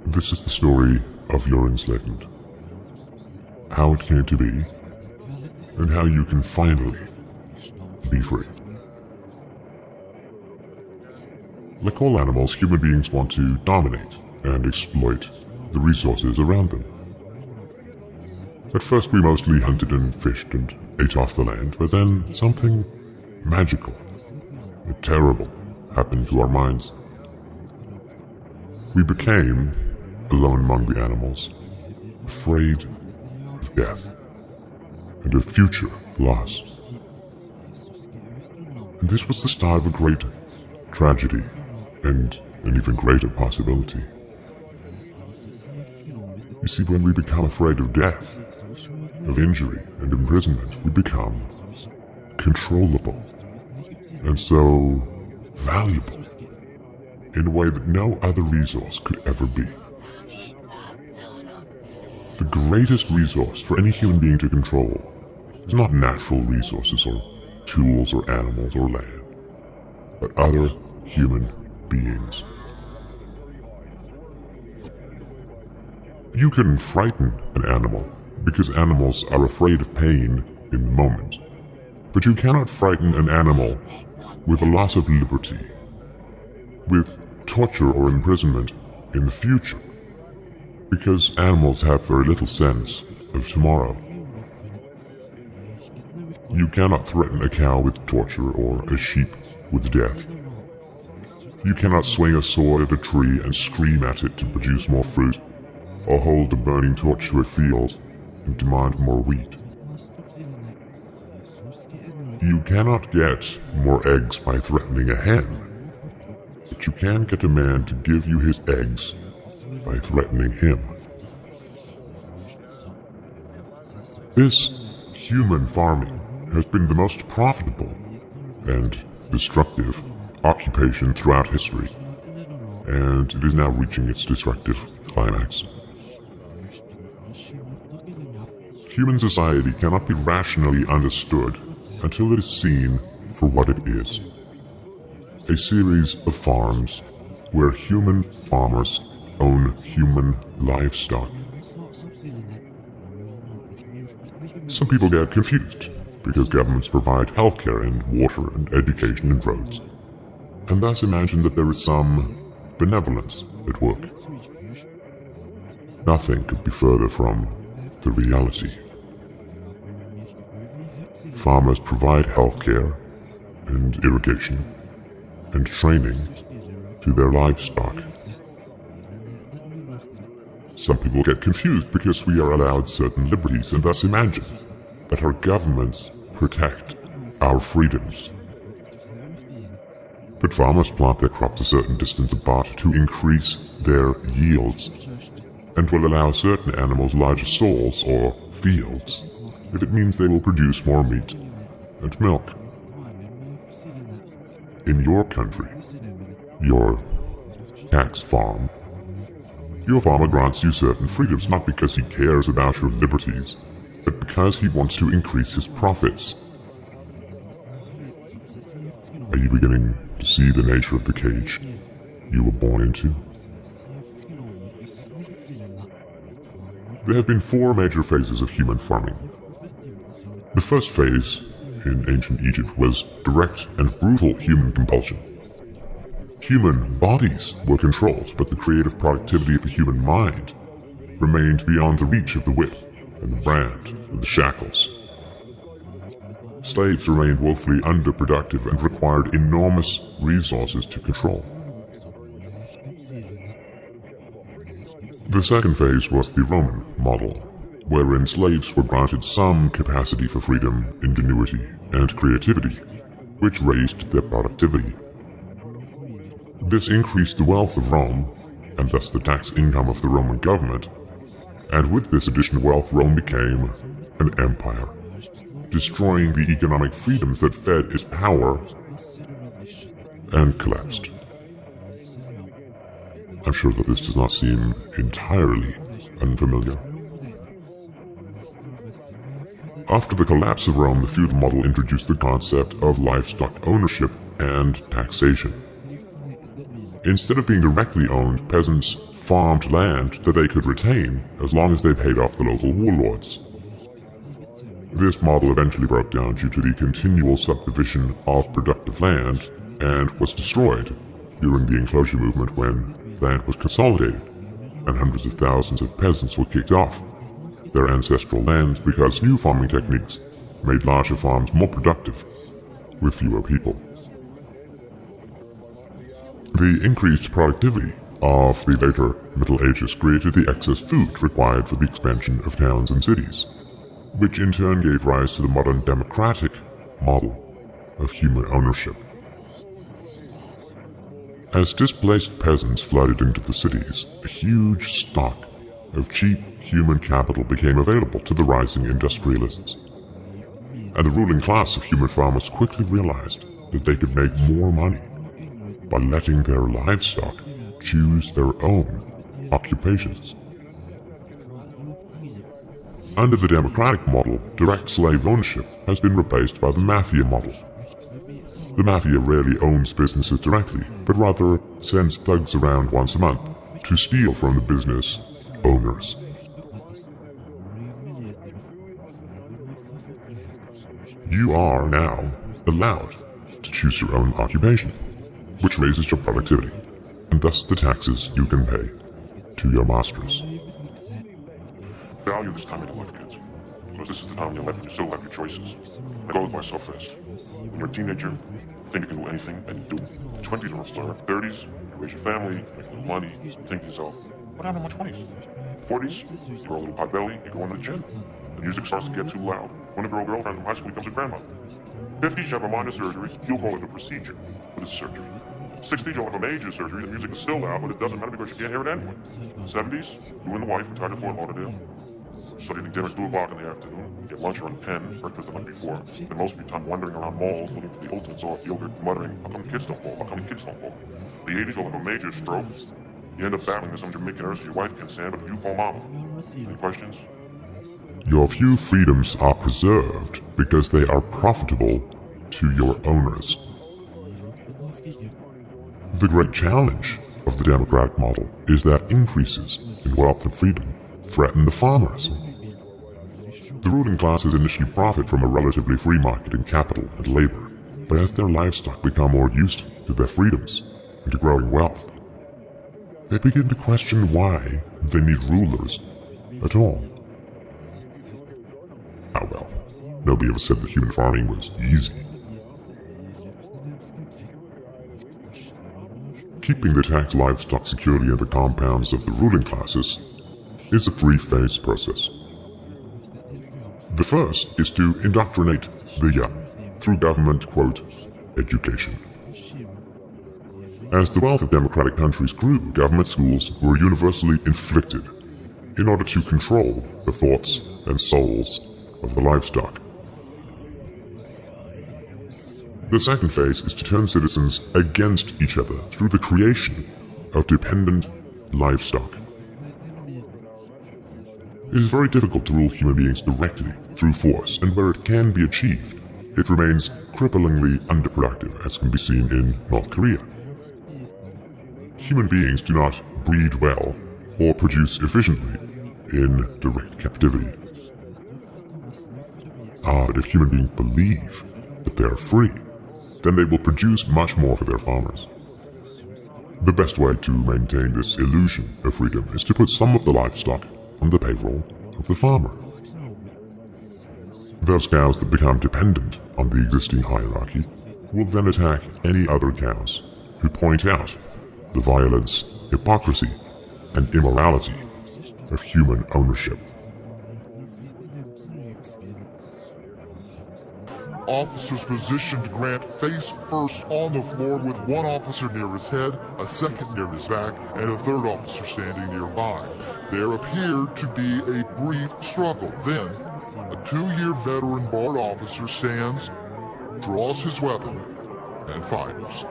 This is the story of your enslavement, how it came to be, and how you can finally be free. Like all animals, human beings want to dominate and exploit the resources around them. At first we mostly hunted and fished and ate off the land, but then something magical and terrible happened to our minds. We became, alone among the animals, afraid of death and of future loss. And this was the start of a great tragedy and an even greater possibility. You see, when we become afraid of death, of injury and imprisonment, we become controllable and so valuable in a way that no other resource could ever be. The greatest resource for any human being to control is not natural resources or tools or animals or land, but other human beings. You can frighten an animal because animals are afraid of pain in the moment, but you cannot frighten an animal with the loss of liberty, with torture or imprisonment in the future, because animals have very little sense of tomorrow. You cannot threaten a cow with torture or a sheep with death. You cannot swing a sword at a tree and scream at it to produce more fruit, or hold a burning torch to a field and demand more wheat. You cannot get more eggs by threatening a hen, but you can get a man to give you his eggs by threatening him. This human farming has been the most profitable and destructive occupation throughout history, and it is now reaching its destructive climax. Human society cannot be rationally understood until it is seen for what it is: a series of farms where human farmers own human livestock. Some people get confused because governments provide healthcare and water and education and roads, and thus imagine that there is some benevolence at work. Nothing could be further from the reality. Farmers provide healthcare and irrigation and training to their livestock. Some people get confused because we are allowed certain liberties and thus imagine that our governments protect our freedoms. But farmers plant their crops a certain distance apart to increase their yields, and will allow certain animals larger stalls or fields if it means they will produce more meat and milk. In your country, your tax farm, your farmer grants you certain freedoms not because he cares about your liberties, but because he wants to increase his profits. Are you beginning to see the nature of the cage you were born into? There have been 4 major phases of human farming. The first phase in ancient Egypt was direct and brutal human compulsion. Human bodies were controlled, but the creative productivity of the human mind remained beyond the reach of the whip and the brand and the shackles. Slaves remained woefully underproductive and required enormous resources to control. The second phase was the Roman model, wherein slaves were granted some capacity for freedom, ingenuity, and creativity, which raised their productivity. This increased the wealth of Rome, and thus the tax income of the Roman government, and with this additional wealth Rome became an empire, destroying the economic freedoms that fed its power, and collapsed. I'm sure that this does not seem entirely unfamiliar. After the collapse of Rome, the feudal model introduced the concept of livestock ownership and taxation. Instead of being directly owned, peasants farmed land that they could retain as long as they paid off the local warlords. This model eventually broke down due to the continual subdivision of productive land and was destroyed during the enclosure movement when land was consolidated and hundreds of thousands of peasants were kicked off their ancestral lands because new farming techniques made larger farms more productive with fewer people. The increased productivity of the later Middle Ages created the excess food required for the expansion of towns and cities, which in turn gave rise to the modern democratic model of human ownership. As displaced peasants flooded into the cities, a huge stock of cheap human capital became available to the rising industrialists. And the ruling class of human farmers quickly realized that they could make more money by letting their livestock choose their own occupations. Under the democratic model, direct slave ownership has been replaced by the mafia model. The mafia rarely owns businesses directly, but rather sends thugs around once a month to steal from the business owners. You are now allowed to choose your own occupation, which raises your productivity, and thus the taxes you can pay to your masters. Value this time in your life, kids, because this is the time in your life when you still have your choices. I go with myself first. When you're a teenager, you think you can do anything, and you do. 20s are a blur. 30s, you raise your family, make a little money, you think to yourself, what happened in my 20s? 40s, you grow a little pot belly, you go into the gym. The music starts to get too loud. When a girlfriend from high school becomes a grandmother. 50s, you have a minor surgery, you'll call it a procedure, but it's a surgery. 60s, you'll have a major surgery, the music is still loud, but it doesn't matter because you can't hear it anyway. 70s, you and the wife retire to Fort Lauderdale. So eating dinner at 2 o'clock in the afternoon, get lunch around 10, breakfast the night before. Then most of your time wandering around malls looking for the ultimate soft yogurt, muttering, how come the kids don't fall? How come the kids don't fall? The 80s, you'll have a major stroke. You end up battling with some Jamaican nurse your wife can't stand, but you call mama. Any questions? Your few freedoms are preserved because they are profitable to your owners. The great challenge of the democratic model is that increases in wealth and freedom threaten the farmers. The ruling classes initially profit from a relatively free market in capital and labor, but as their livestock become more used to their freedoms and to growing wealth, they begin to question why they need rulers at all. Ah well, nobody ever said that human farming was easy. Keeping the taxed livestock securely in the compounds of the ruling classes is a three-phase process. The first is to indoctrinate the young through government, quote, education. As the wealth of democratic countries grew, government schools were universally inflicted in order to control the thoughts and souls of the livestock. The second phase is to turn citizens against each other through the creation of dependent livestock. It is very difficult to rule human beings directly through force, and where it can be achieved, it remains cripplingly underproductive, as can be seen in North Korea. Human beings do not breed well or produce efficiently in direct captivity. But if human beings believe that they are free, then they will produce much more for their farmers. The best way to maintain this illusion of freedom is to put some of the livestock on the payroll of the farmer. Those cows that become dependent on the existing hierarchy will then attack any other cows who point out the violence, hypocrisy, and immorality of human ownership. Officers positioned Grant face first on the floor with one officer near his head, a second near his back, and a third officer standing nearby. There appeared to be a brief struggle. Then, a 2-year veteran BARD officer stands, draws his weapon, and fires.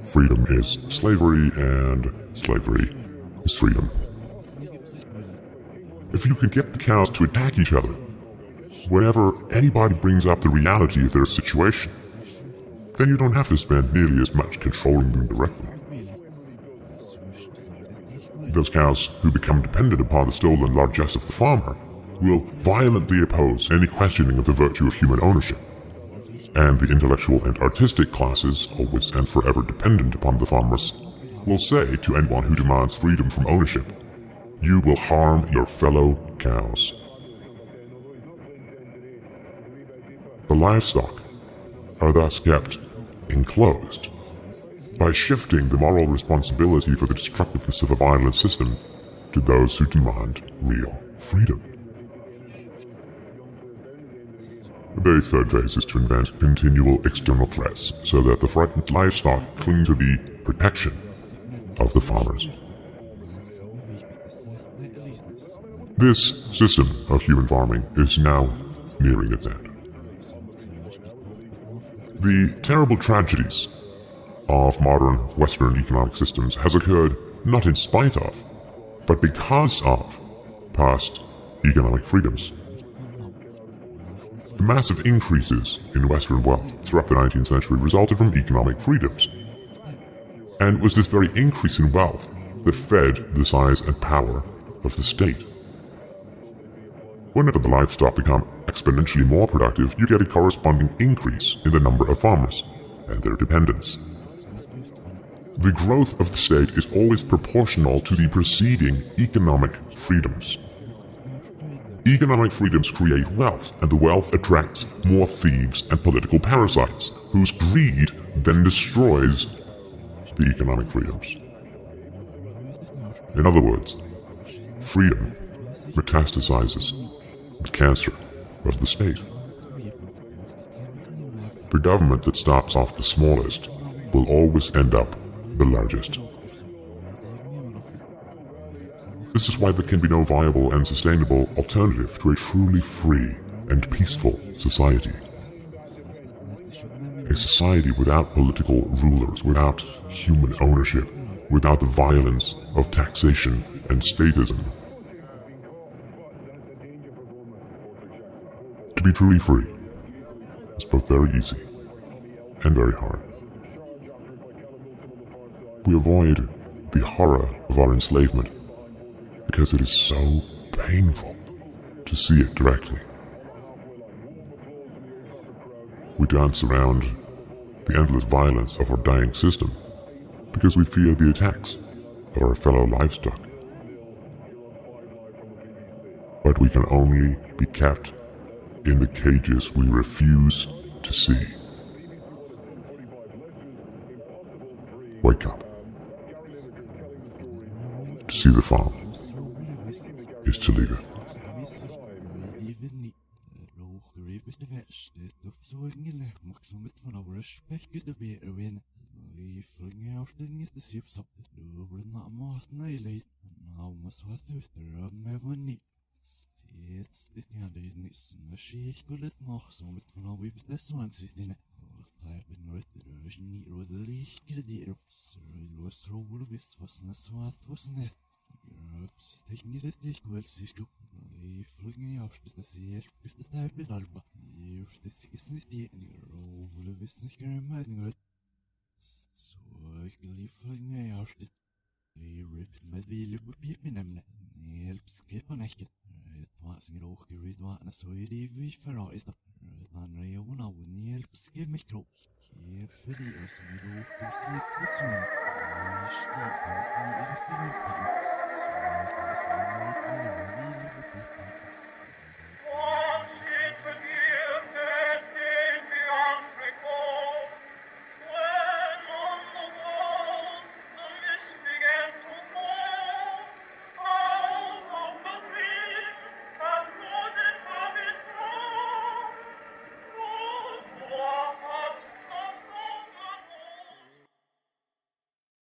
Freedom is slavery, and slavery is freedom. If you can get the cows to attack each other, whenever anybody brings up the reality of their situation, then you don't have to spend nearly as much controlling them directly. Those cows who become dependent upon the stolen largesse of the farmer will violently oppose any questioning of the virtue of human ownership. And the intellectual and artistic classes, always and forever dependent upon the farmers, will say to anyone who demands freedom from ownership, "You will harm your fellow cows." The livestock are thus kept enclosed by shifting the moral responsibility for the destructiveness of a violent system to those who demand real freedom. The very third phase is to invent continual external threats so that the frightened livestock cling to the protection of the farmers. This system of human farming is now nearing its end. The terrible tragedies of modern Western economic systems has occurred not in spite of, but because of past economic freedoms. The massive increases in Western wealth throughout the 19th century resulted from economic freedoms. And it was this very increase in wealth that fed the size and power of the state. Whenever the livestock become exponentially more productive, you get a corresponding increase in the number of farmers and their dependents. The growth of the state is always proportional to the preceding economic freedoms. Economic freedoms create wealth, and the wealth attracts more thieves and political parasites, whose greed then destroys the economic freedoms. In other words, freedom metastasizes the cancer of the state. The government that starts off the smallest will always end up the largest. This is why there can be no viable and sustainable alternative to a truly free and peaceful society. A society without political rulers, without human ownership, without the violence of taxation and statism. To be truly free is both very easy and very hard. We avoid the horror of our enslavement because it is so painful to see it directly. We dance around the endless violence of our dying system because we fear the attacks of our fellow livestock. But we can only be kept in the cages we refuse to see. Wake up. To see the farm is to leave it.